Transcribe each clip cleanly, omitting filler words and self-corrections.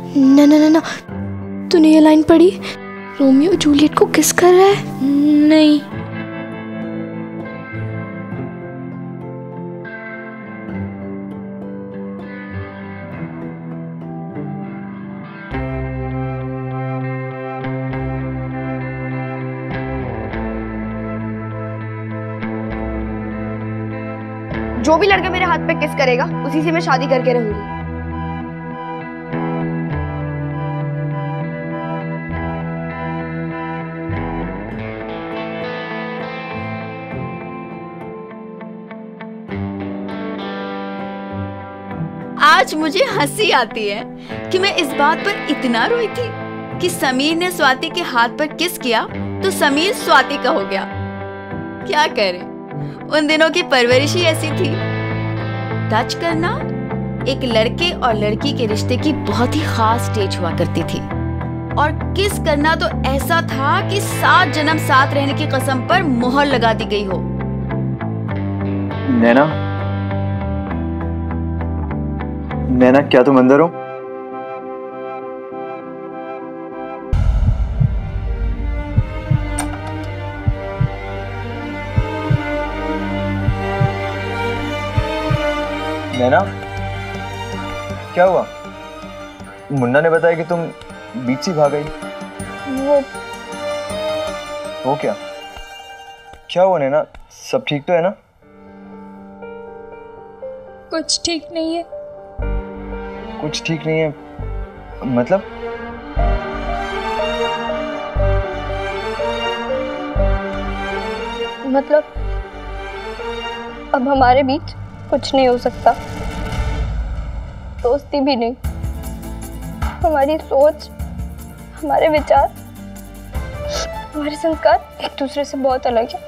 ना ना ना ना, तूने ये लाइन पढ़ी? रोमियो जूलियट को किस कर रहा है? नहीं। जो भी लड़का मेरे हाथ पे किस करेगा उसी से मैं शादी करके रहूंगी। आज मुझे हंसी आती है कि मैं इस बात पर इतना रोई थी कि समीर ने स्वाति के हाथ पर किस किया तो समीर स्वाति का हो गया। क्या करे, उन दिनों की परवरिश ही ऐसी थी। टच करना एक लड़के और लड़की के रिश्ते की बहुत ही खास स्टेज हुआ करती थी, और किस करना तो ऐसा था कि 7 जन्म साथ रहने की कसम पर मोहर लगा दी गई हो। नैना, नैना क्या तुम अंदर हो? नैना, क्या हुआ? मुन्ना ने बताया कि तुम बीच से भाग गई। वो क्या? क्या हुआ नैना? सब ठीक तो है ना? कुछ ठीक नहीं है। कुछ ठीक नहीं है मतलब? मतलब अब हमारे बीच कुछ नहीं हो सकता, दोस्ती भी नहीं। हमारी सोच, हमारे विचार, हमारे संस्कार एक दूसरे से बहुत अलग है,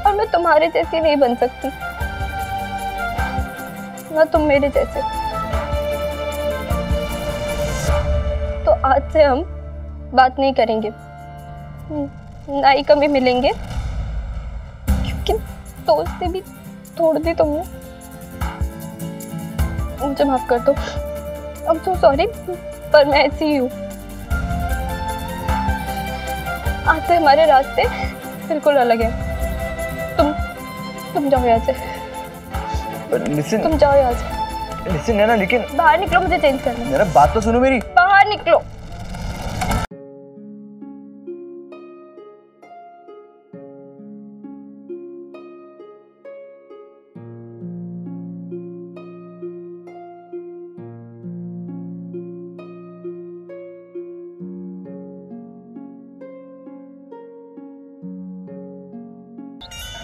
और मैं तुम्हारे जैसी नहीं बन सकती, ना तुम मेरे जैसे। तो आज से हम बात नहीं करेंगे, ना ही कभी मिलेंगे, क्योंकि दोस्ती भी तोड़ दी तुमने। मुझे माफ कर दो। I'm so sorry, पर मैं ऐसी ही हूँ। आज से हमारे रास्ते बिल्कुल अलग हैं। तुम जाओ यहाँ से। Listen, तुम जाओ यहाँ से। Listen नैना, लेकिन बाहर निकलो, मुझे चेंज करना है। नैना बात तो सुनो मेरी। बाहर निकलो।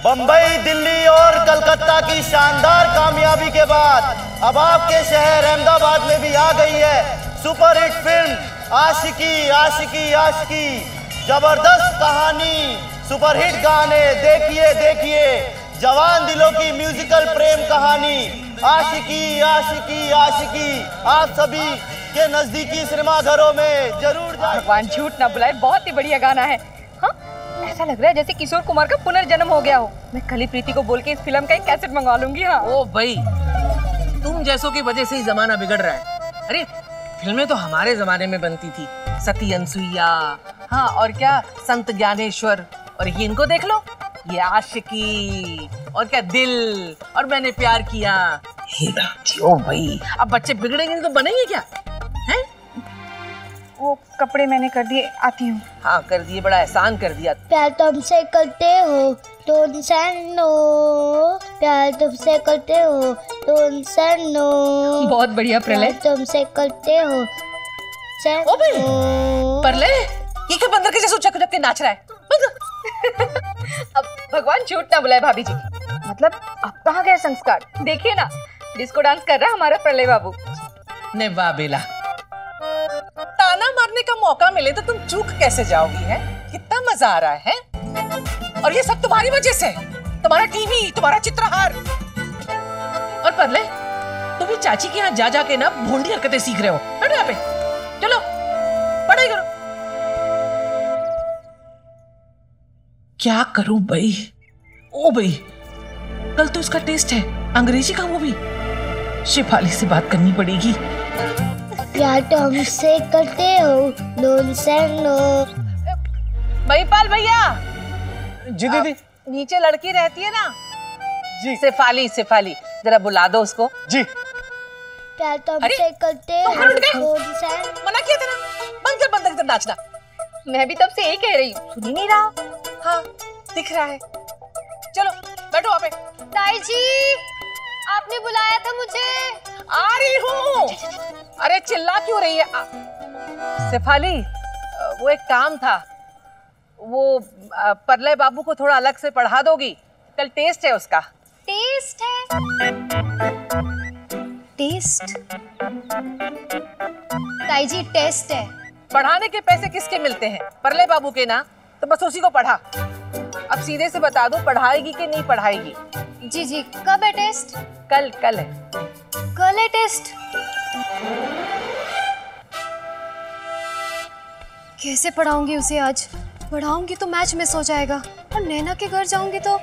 बंबई, दिल्ली और कलकत्ता की शानदार कामयाबी के बाद अब आपके शहर अहमदाबाद में भी आ गई है सुपरहिट फिल्म आशिकी आशिकी आशिकी। जबरदस्त कहानी, सुपरहिट गाने, देखिए देखिए जवान दिलों की म्यूजिकल प्रेम कहानी आशिकी आशिकी आशिकी आप सभी के नजदीकी सिनेमा घरों में जरूर जाएं। भगवान झूठ ना बुलाए, बहुत ही बढ़िया गाना है। हाँ, ऐसा लग रहा है जैसे किशोर कुमार का पुनर्जन्म हो गया हो। मैं कली प्रीति को बोल के इस फिल्म का एक कैसेट मंगवा लूंगी। हाँ। ओ भाई, तुम जैसों की वजह से ही जमाना बिगड़ रहा है। अरे फिल्में तो हमारे जमाने में बनती थी, सती अनसुईया, हाँ और क्या संत ज्ञानेश्वर, और ये इनको देख लो, ये आशिकी, और क्या दिल, और मैंने प्यार किया। ओ भाई, अब बच्चे बिगड़ेंगे तो बनेंगे क्या? हैं? वो कपड़े मैंने कर दिए, आती हूँ। हाँ कर दिए, बड़ा एहसान कर दिया। प्यार तुमसे करते हो तो इंसानो, प्यार तुमसे करते हो तो इंसानो। बहुत बढ़िया प्रलय। तुमसे करते हो ओ भाई, प्रलय, ये क्या बंदर के जैसे उचक उचक के नाच रहा है? अब भगवान झूठ ना बुलाए भाभी जी, मतलब अब कहाँ गए संस्कार? देखिए ना, डिस्को डांस कर रहा है हमारा प्रलय बाबू। ने वाह बेला, ताना मारने का मौका मिले तो तुम चूक कैसे जाओगी? है कितना मजा आ रहा है? और ये सब तुम्हारी वजह से, तुम्हारा टीवी, तुम्हारा चित्रहार। और परले, तुम भी चाची के यहाँ जा जाके ना भोंडी हरकतें सीख रहे हो। बैठो यहाँ पे, चलो पढ़ाई करो। क्या करूं भाई? ओ भाई, कल तो इसका टेस्ट है अंग्रेजी का, वो भी शेफाली से बात करनी पड़ेगी। प्यार तुमसे करते हो डोंट से नो। महिपाल भैया। जी दीदी। नीचे लड़की रहती है ना जी। शेफाली, शेफाली जरा बुला दो उसको। जी। प्यार तुमसे करते हो डोंट से। मना किया था ना, बंद कर नाचना। मैं भी तब से यही कह रही हूँ, सुन ही नहीं रहा। हाँ दिख रहा है। चलो बैठो वहाँ पे। ताई जी आपने बुलाया था मुझे। आ रही हूँ। अरे चिल्ला क्यों रही है? शेफाली वो एक काम था, वो परलय बाबू को थोड़ा अलग से पढ़ा दोगी? कल टेस्ट है उसका। टेस्ट है? टेस्ट? ताई जी टेस्ट है। पढ़ाने के पैसे किसके मिलते हैं? परलय बाबू के ना, तो बस उसी को पढ़ा। अब सीधे से बता दो पढ़ाएगी कि नहीं पढ़ाएगी? जी जी कब है टेस्ट? कल है। कल है टेस्ट? कैसे पढ़ाऊंगी उसे आज? पढ़ाऊंगी तो मैच मिस हो जाएगा और नैना के घर जाऊंगी तो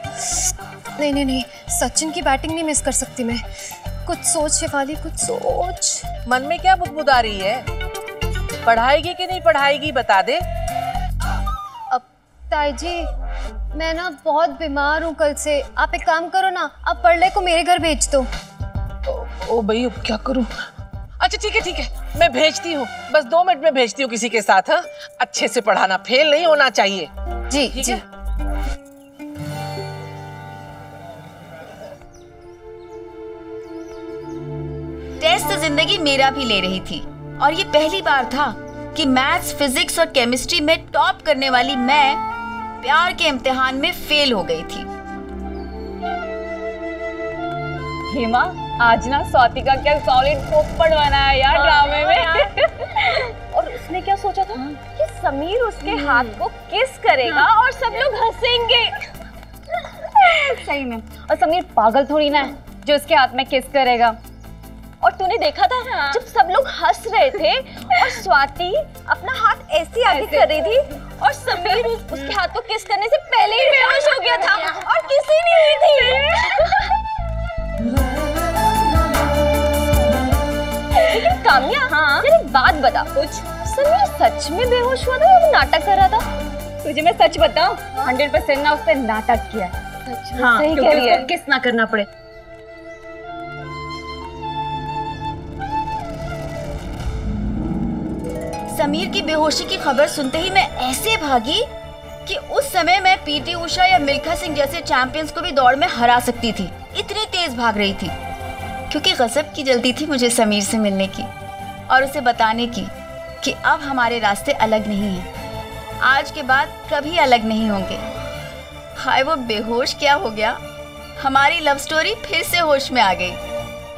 नहीं, सचिन की बैटिंग नहीं मिस कर सकती मैं। कुछ सोच शेफाली, कुछ सोच। मन में क्या बुदबुदा रही है? पढ़ाएगी कि नहीं पढ़ाएगी बता दे। अब ताई जी मैं ना बहुत बीमार हूँ कल से। आप एक काम करो ना, आप परले को मेरे घर भेज दो। ओ भाई अब क्या करूँ? अच्छा ठीक है मैं भेजती हूँ, बस 2 मिनट में भेजती हूँ किसी के साथ। हाँ अच्छे से पढ़ाना, फेल नहीं होना चाहिए। जी ठीक जी। है? टेस्ट तो जिंदगी मेरा भी ले रही थी और ये पहली बार था कि मैथ्स, फिजिक्स और केमिस्ट्री में टॉप करने वाली मैं प्यार के इम्तिहान में फेल हो गई थी। हेमा आज ना स्वाति का क्या सॉलिड पोपट बना है यार ड्रामे में। और उसने क्या सोचा था कि समीर उसके हाथ को किस करेगा और सब लोग हंसेंगे। सही में। और समीर पागल थोड़ी ना है जो उसके हाथ में किस करेगा। और तूने देखा था जब सब लोग हंस रहे थे और स्वाति अपना हाथ ऐसे आगे कर रही थी और समीर उसके हाथ को किस करने से पहले ही बेहोश हो गया था और किसी नहीं हुई थी। लेकिन काम्या तेरी एक बात बता, कुछ समीर सच में बेहोश हुआ था या वो नाटक कर रहा था? तुझे मैं सच बताऊं, 100% ना उसने नाटक किया है। हाँ, सही कह रही है। किस ना करना पड़े। समीर की बेहोशी की खबर सुनते ही मैं ऐसे भागी कि उस समय मैं पीटी उषा या मिल्खा सिंह जैसे चैंपियंस को भी दौड़ में हरा सकती थी। इतनी तेज भाग रही थी क्योंकि गजब की जल्दी थी मुझे समीर से मिलने की और उसे बताने की कि अब हमारे रास्ते अलग नहीं हैं। आज के बाद कभी अलग नहीं होंगे। हाय वो बेहोश क्या हो गया, हमारी लव स्टोरी फिर से होश में आ गई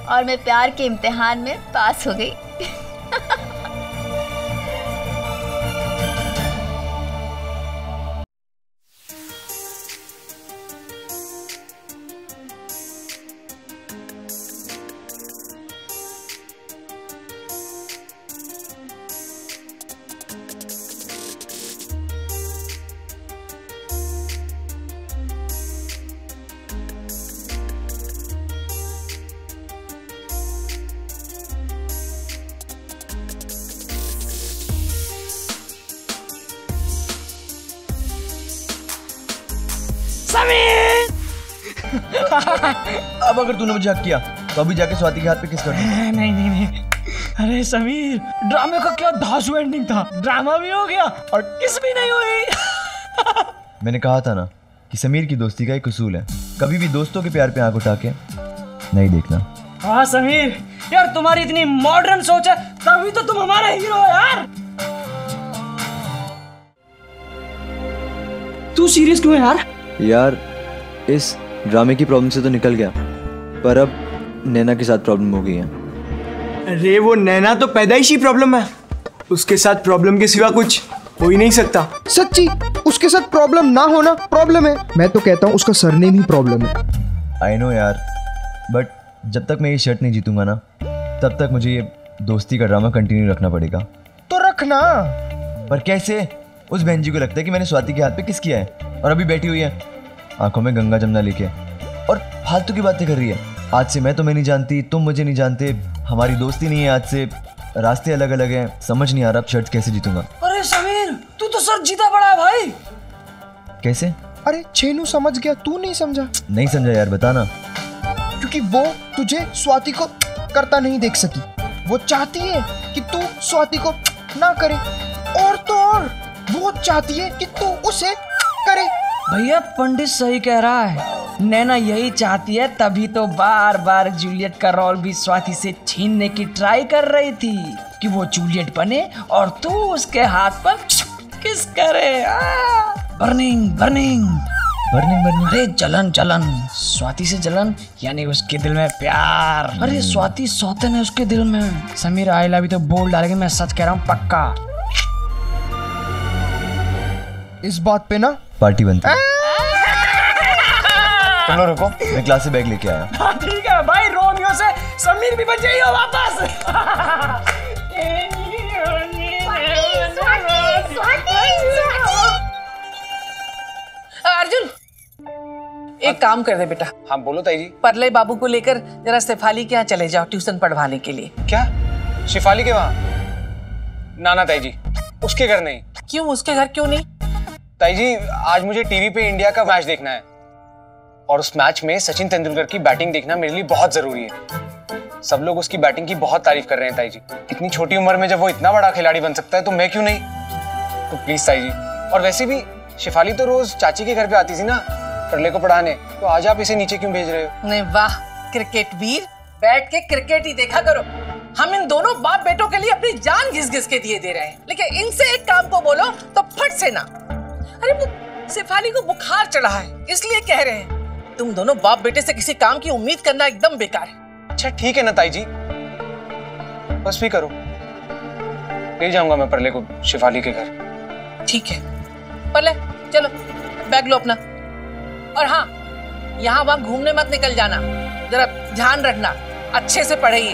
और मैं प्यार के इम्तिहान में पास हो गई। अब अगर तूने मुझे हक किया तो अभी जाके स्वाति के हाथ पे किस कर दूंगा। नहीं। अरे समीर, ड्रामे का क्या धांसू एंडिंग था। ड्रामा भी हो गया और किस भी नहीं हुई। मैंने कहा था ना कि समीर की दोस्ती का एक उसूल है, कभी भी दोस्तों के प्यार पे आंख उठा के नहीं देखना। हाँ समीर यार, तुम्हारी इतनी मॉडर्न सोच है तभी तो तुम हमारे हीरो हो यार। तू सीरियस क्यों है यार? यार इस ड्रामे की प्रॉब्लम से तो निकल गया, पर अब नैना के साथ प्रॉब्लम हो गई है। अरे वो नैना तो पैदाइशी प्रॉब्लम है, उसके साथ प्रॉब्लम के सिवा कुछ हो ही नहीं सकता। सच्ची उसके साथ प्रॉब्लम ना होना प्रॉब्लम है। मैं तो कहता हूँ उसका सरनेम ही प्रॉब्लम है। आई नो यार, बट जब तक मैं ये शर्ट नहीं जीतूंगा ना तब तक मुझे ये दोस्ती का ड्रामा कंटिन्यू रखना पड़ेगा। तो रखना। पर कैसे? उस बहन जी को लगता है कि मैंने स्वाति के हाथ पे किस किया है और अभी बैठी हुई है आंखों में गंगा जमुना लेके और फालतू की बातें कर रही है। आज से मैं तुम्हें नहीं जानती, तुम मुझे नहीं जानते, हमारी दोस्ती नहीं है आज से। रास्ते अलग अलग हैं, समझ नहीं आ रहा अब शर्त कैसे जीतूंगा। अरे समीर, तू तो सर जीता पड़ा है भाई। कैसे? अरे छेनू समझ गया, तू नहीं समझा। नहीं समझा यार, बताना। क्योंकि वो तुझे स्वाति को करता नहीं देख सकी। वो चाहती है कि तू स्वाति को ना करे, और तो और वो चाहती है कि तू उसे करे। भैया पंडित सही कह रहा है, नैना यही चाहती है, तभी तो बार बार जूलियट का रोल भी स्वाति से छीनने की ट्राई कर रही थी कि वो जूलियट बने और तू उसके हाथ पर किस करे। बर्निंग बर्निंग बर्निंग बर्निंग, अरे जलन जलन, स्वाति से जलन यानी उसके दिल में प्यार। अरे स्वाति सौतन है उसके दिल में। समीर आई लव यू तो बोल डालेंगे, मैं सच कह रहा हूँ पक्का। इस बात पे ना पार्टी बनती है। तुम लोग रुको, मैं क्लास से बैग लेके आया। हाँ ठीक है भाई, रोमियो से समीर भी बन जाइए वापस। अर्जुन, एक काम कर दे बेटा। हाँ बोलो ताई जी। परले बाबू को लेकर जरा शेफाली के यहाँ चले जाओ ट्यूशन पढ़वाने के लिए। क्या शेफाली के वहाँ? ना ना ताई जी, उसके घर नहीं। क्यों उसके घर क्यों नहीं? ताई जी आज मुझे टीवी पे इंडिया का मैच देखना है, और उस मैच में सचिन तेंदुलकर की बैटिंग देखना मेरे लिए बहुत जरूरी है। सब लोग उसकी बैटिंग की बहुत तारीफ कर रहे हैं ताई जी। इतनी छोटी उम्र में जब वो इतना बड़ा खिलाड़ी बन सकता है तो मैं क्यों नहीं? तो प्लीज ताई जी। और वैसे भी शेफाली तो रोज चाची के घर पे आती थी ना परले को पढ़ाने, तो आज आप इसे नीचे क्यों भेज रहे हो? नहीं वाह, क्रिकेट वीर, बैठ के क्रिकेट ही देखा करो। हम इन दोनों बाप बेटों के लिए अपनी जान घिस घिस के दिए दे रहे हैं, लेकिन इनसे एक काम को बोलो तो फट से ना। अरे वो शेफाली को बुखार चढ़ा है इसलिए कह रहे हैं। तुम दोनों बाप बेटे से किसी काम की उम्मीद करना एकदम बेकार है। अच्छा ठीक है ना ताई जी, बस भी करो, ले जाऊंगा मैं परले को शेफाली के घर। ठीक है परले, चलो बैग लो अपना, और हाँ यहाँ वहां घूमने मत निकल जाना, जरा ध्यान रखना, अच्छे से पढ़िए।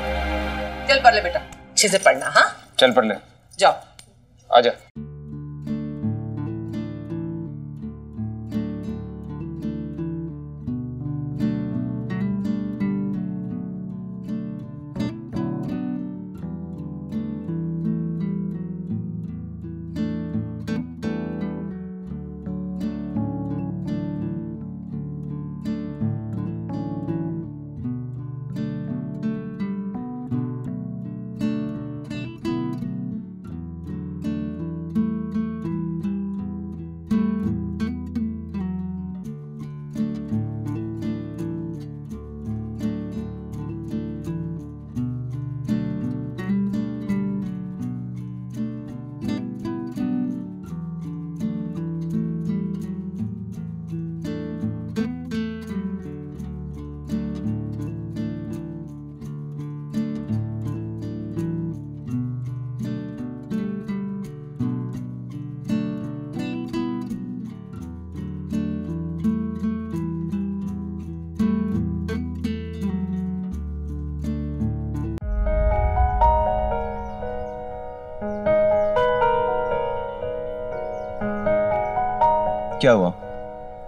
चल परले बेटा, अच्छे से पढ़ना। हाँ चल परले, जाओ। आजा। क्या हुआ?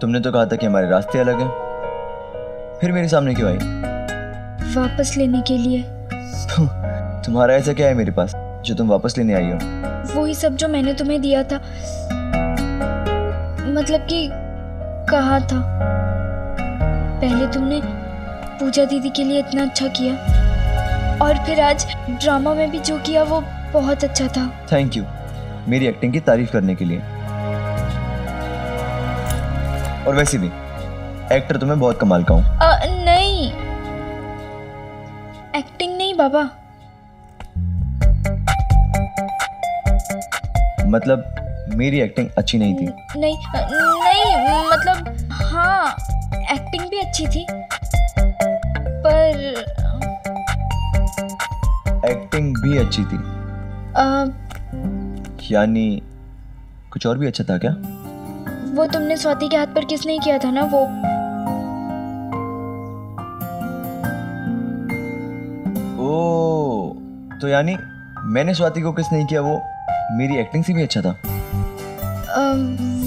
तुमने तो कहा था कि हमारे रास्ते अलग हैं, फिर मेरे सामने क्यों आई? वापस लेने के लिए। तुम्हारा ऐसा क्या है मेरे पास जो तुम वापस लेने आई हो? वही सब जो मैंने तुम्हें दिया था, मतलब कि कहा था। पहले तुमने पूजा दीदी के लिए इतना अच्छा किया, और फिर आज ड्रामा में भी जो किया वो बहुत अच्छा था। थैंक यू मेरी एक्टिंग की तारीफ करने के लिए। और वैसे भी एक्टर तो मैं बहुत कमाल का हूँ। नहीं, एक्टिंग नहीं बाबा। मतलब मेरी एक्टिंग अच्छी नहीं थी? नहीं नहीं, मतलब हाँ एक्टिंग भी अच्छी थी, पर एक्टिंग भी अच्छी थी यानी कुछ और भी अच्छा था क्या? वो तुमने स्वाति के हाथ पर किस नहीं किया था ना, वो ओ, तो यानी मैंने स्वाति को किस नहीं किया वो मेरी एक्टिंग से भी अच्छा था?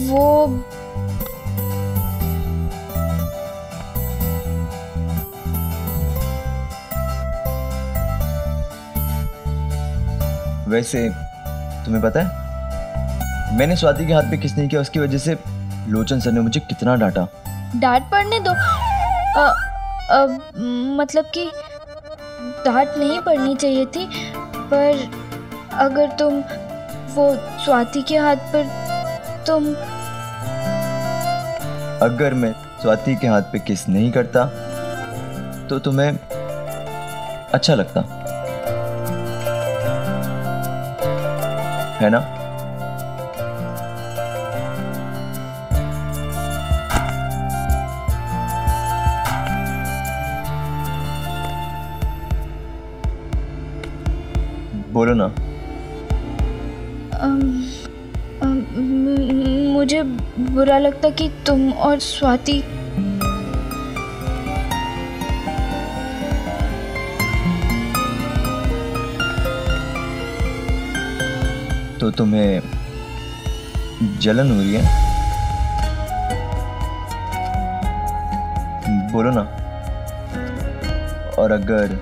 वो वैसे तुम्हें पता है मैंने स्वाति के हाथ पे किस नहीं किया, उसकी वजह से लोचन सर ने मुझे कितना डांटा। डांट पड़ने दो। मतलब कि डांट नहीं पड़नी चाहिए थी, पर अगर तुम वो स्वाति के हाथ पर अगर मैं स्वाति के हाथ पे किस नहीं करता तो तुम्हें अच्छा लगता है ना? बोलो ना। मुझे बुरा लगता कि तुम और स्वाति तो तुम्हें जलन हो रही है? बोलो ना। और अगर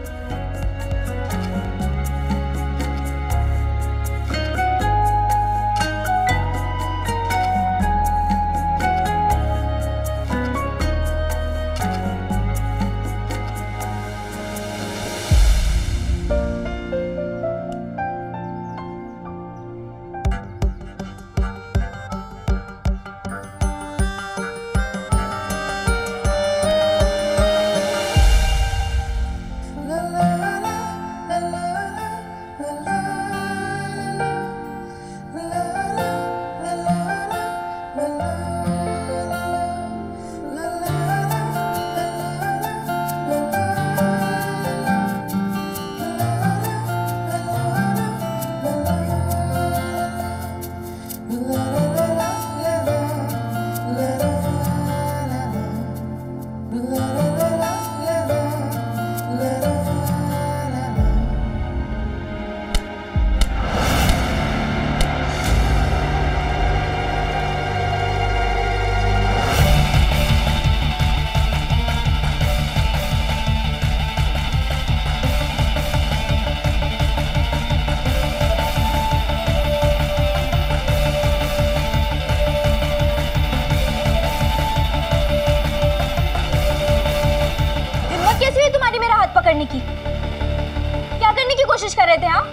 करने की क्या करने की कोशिश कर रहे थे? हाँ,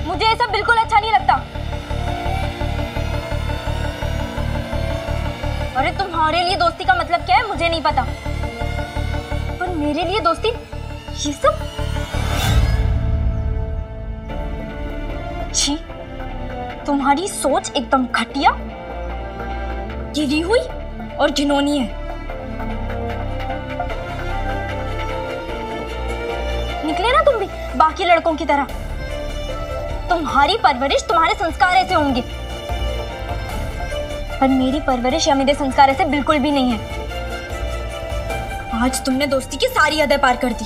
मुझे ये सब बिल्कुल अच्छा नहीं लगता। अरे तुम्हारे लिए दोस्ती का मतलब क्या है मुझे नहीं पता, पर मेरे लिए दोस्ती ये सब? छी, तुम्हारी सोच एकदम घटिया, गिरी हुई और घिनौनी है। निकले ना तुम भी बाकी लड़कों की तरह। तुम्हारी परवरिश, तुम्हारे संस्कार ऐसे होंगे, पर मेरी परवरिश या मेरे संस्कार ऐसे बिल्कुल भी नहीं है। आज तुमने दोस्ती की सारी हदें पार कर दी।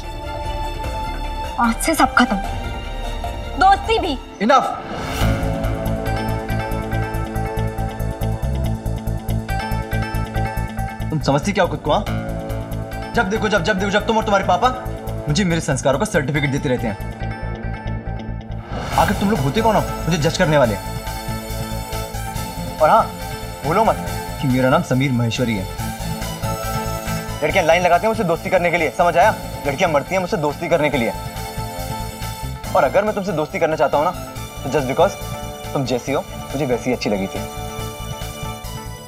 आज से सब खत्म, दोस्ती भी। इनफ। तुम समझती क्या हो खुद को? हाँ, जब देखो जब तुम और तुम्हारे पापा मुझे मेरे संस्कारों का सर्टिफिकेट देते रहते हैं। आखिर तुम लोग होते कौन हो मुझे जज करने वाले? और हाँ, भूलो मत कि मेरा नाम समीर महेश्वरी है। लड़कियां लाइन लगाती हैं मुझसे दोस्ती करने के लिए, समझ आया? लड़कियां मरती हैं मुझसे दोस्ती करने के लिए। और अगर मैं तुमसे दोस्ती करना चाहता हूँ ना, तो जस्ट बिकॉज तुम जैसी हो मुझे वैसी अच्छी लगी थी।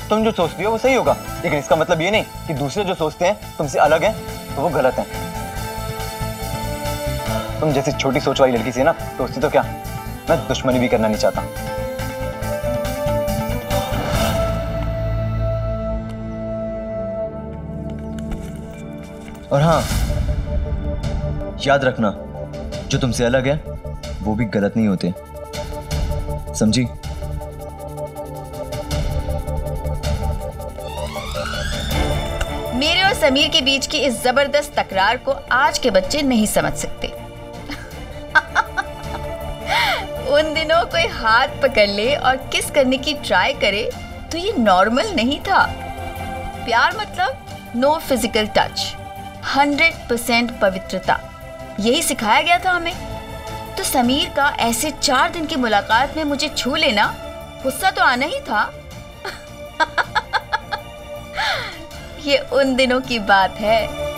तुम जो सोचती हो वो सही होगा, लेकिन इसका मतलब ये नहीं कि दूसरे जो सोचते हैं तुमसे अलग हैं तो वो गलत है। तुम जैसी छोटी सोच वाली लड़की से ना दोस्ती तो क्या, मैं दुश्मनी भी करना नहीं चाहता। और हाँ, याद रखना, जो तुमसे अलग है वो भी गलत नहीं होते, समझी? मेरे और समीर के बीच की इस जबरदस्त तकरार को आज के बच्चे नहीं समझ सकते। उन दिनों कोई हाथ पकड़ ले और किस करने की ट्राई करे तो ये नॉर्मल नहीं था। प्यार मतलब नो फिजिकल टच, 100% पवित्रता, यही सिखाया गया था हमें। तो समीर का ऐसे 4 दिन की मुलाकात में मुझे छू लेना, गुस्सा तो आना ही था। ये उन दिनों की बात है